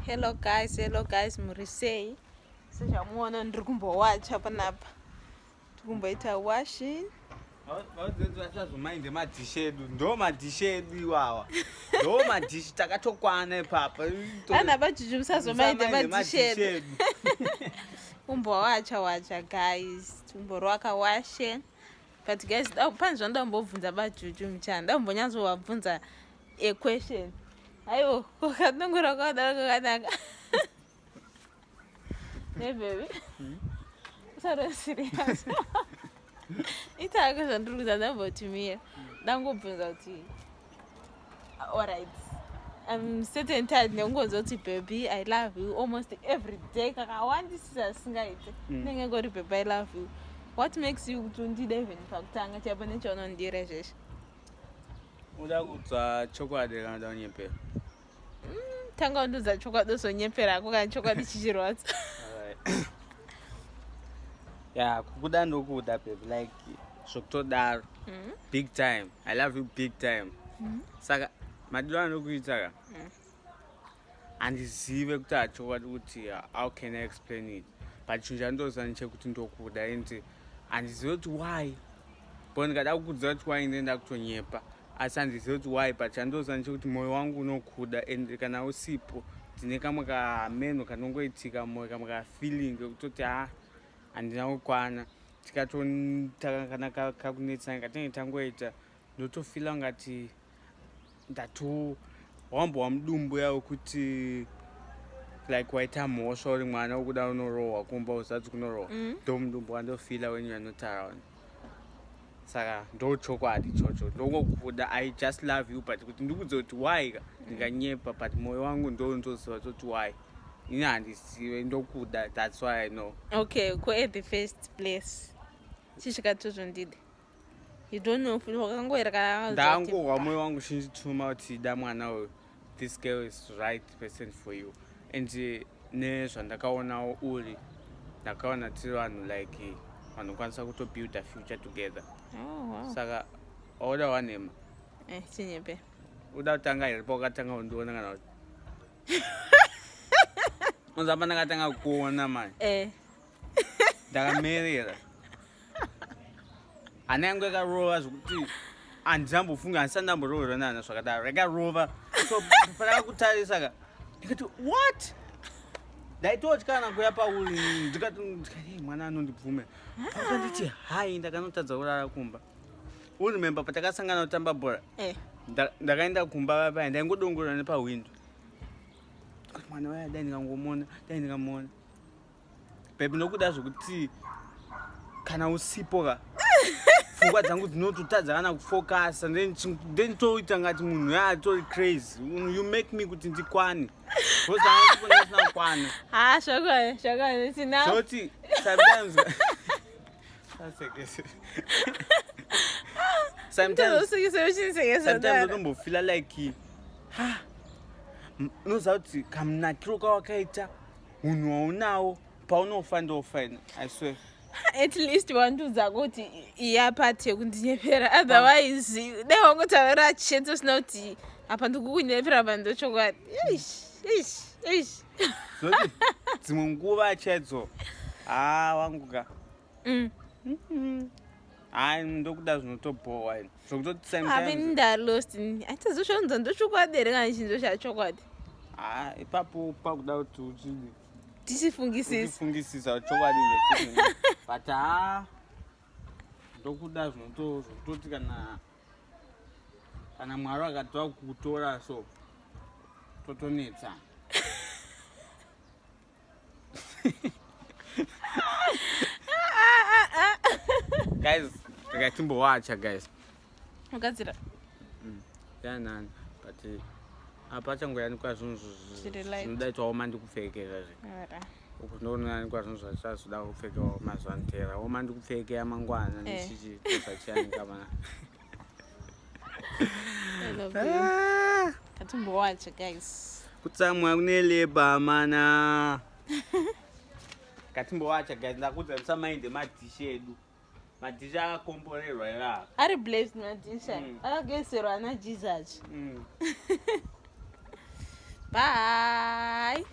Hello guys, murisei. Sechamuona ndiri kumbowacha panapa. Tikumboita washing. Vachazomainde madhishi edu ndo madhishi edu iwawa ndo madhishi takatokwana ipapa Ana bajuju musazomainde madhishi edu. Kumbowacha guys. Tumborwaka washe. But guys, panzi ndambobvunza bajuju mchana. Ndambonyazovabvunza a question. Aiwo, wakatongora kwakanaka. Hey baby. Sorry, serious. Itaka zvandiri ndambotumira. Ndangobvunza kuti alright. I'm certain tired nekungonzwa kuti baby I love you almost every day. Kakawandisisa singaite. Ndenge ngori baby I love you. What makes you kuti undide even pakutanga chapa nechaunondira zveshe? uda kudza chokwadi kana ndanyepera. Tanga undudza chokwadi usonyepera ko kana chokwadi chichirwadza. Yeah, kukuda ndokuda baby like zvokutodaro. Big time. I love you big time. Saka madiro anokuita handizive kuti achokwadi kuti how can I explain it, but chinhu chandozana chekuti ndokuda and handizive kuti why, but ndikada kukuudza kuti why ndenda kutonyepa asi handizive kuti why, but chandozana chekuti mwoyo wangu unokuda and kana usipo ndine kamwe kameno kanongoitika mwoyo kamwe kafeeling kekutoti handina kukwana tikatokana kakunetsana katinge tangoita ndotofila ungati wambowa mudumbu yawo kuti like waita mhosva uri mwana wokuda unorohwa kumba usati kunorohwa ndo mudumbu wandofila when you are not around. Saka ndo chokwadi chocho ndongokuda I just love you, but kuti ndikudze kuti why ndikanyepa but mwoyo wangu ndondoziva kuti why ini handizive ndokuda, that's why I know. Okay, go at the first place. Chichikatozvondide. You don't know if wakangoera kana ndangohwa mwoyo wangu chinchituma kuti da mwana uyu, this girl is the right person for you, and nezvandakaonawo uri ndakaona tiri vanhu like vanokwanisa kutobuild a future together. Oh, wow. Saka auda wanema chinyepe uda kutanga here pakatanga kundiona kana kuti unzapa ndakatanga kuona mani ndakamerera hana yangu yakarova zvokuti handizambofunga handisati ndamboroverwa nehana zvakadaro yakarova, so pandakakutarisa ka ndikati what ndaitotyana kuya pauri ndikati mwana anondibvumira akanditi hai ndakanotadza kurara kumba. Uri memba patakasangana kutamba bhora ndakaenda kumba paya ndaingodongorera nepahwindo kuti mwana waya dai ndingamuona bebi nokuda zvokuti kana usipo ka pfungwa dzangu dzinototadza kana kufokasa ndenditoita ngati munhu yatori crazy. You make me kuti ndikwane osina kwana zvakare sina zoti sometimes utombofila like unoziva kuti kamunakiro kawakaita munhu waunawo paunofa ndofaina. I swear at least wandudza kuti iyapati yekundinyepera, otherwise dai wangotaura chete usina kuti apa ndikukunyepera pandochokwadi. zoti dzimwe nguva chaidzo wanguka hai ndokuda zvinotobhowa zvokutoti ndalost aitazosvaunza ndochokwadi here kana chinzo chachokwadi ipapo pakuda kuti uchidi tichifungisisa chokwadi but ndokuda zvinototi kana mwari akatova kukutora so totonetsa. Guys, ndakatimbowacha guys. Ugadzira. Yanani, but apachangoyanikwa zvinhu zvinodaitwawo mandikupfekera zve. Uku ndoonanikwa zvinhu zvachazoda kupfekawo mazuva antera. Wo mandikupfekera mangwana nechichitosa chiyanika mana. Katimbowacha guys. Kutsamwa kune leba mana. Katimbowacha guys, ndakudza musamainde madhishi edu. Madhishi akakomborerwa ira. Ari blessed madhishi. Akageserwa na Jesus. Mm. Bye.